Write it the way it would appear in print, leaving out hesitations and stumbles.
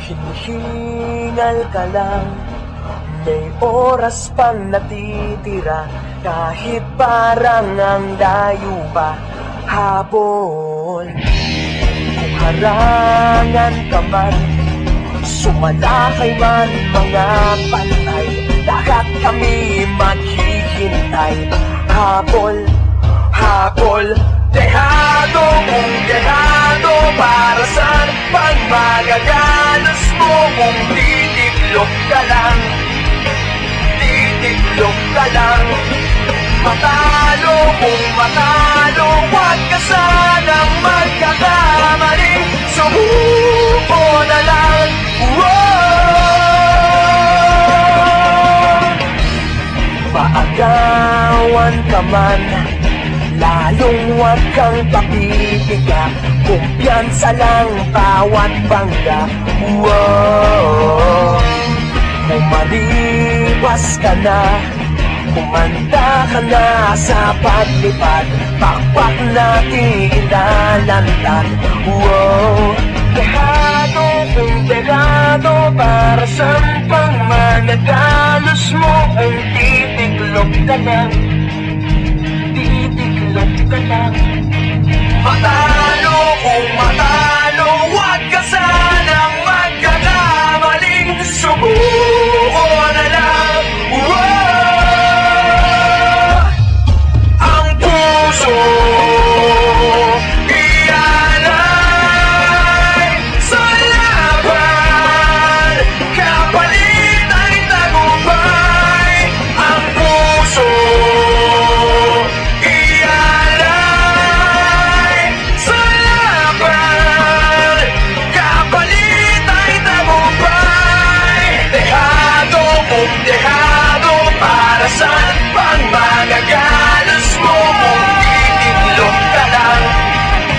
Hinihingal ka lang, may oras pang natitira, kahit parang ang layo pa habol. Kung harangan ka man, sumalakay man mga pantay, lahat kami maghihintay. Habol, habol, dehado kung dehado, para saan pang magagalos mo kung titiklop ka lang, titiklop ka lang. Matalo kung matalo, huwag ka sanang magkakamali, sumuko na lang. Maagawan ka man, lalong huwag kang papipiga, kumpiyansa lang bawat bangga. Umaliwas ka na, kumanda ka na sa paglipad, pakpak natin ilalantad. Dehado kung dehado, para saan pang managalos mo kung titiklop ka lang, titiklop ka lang.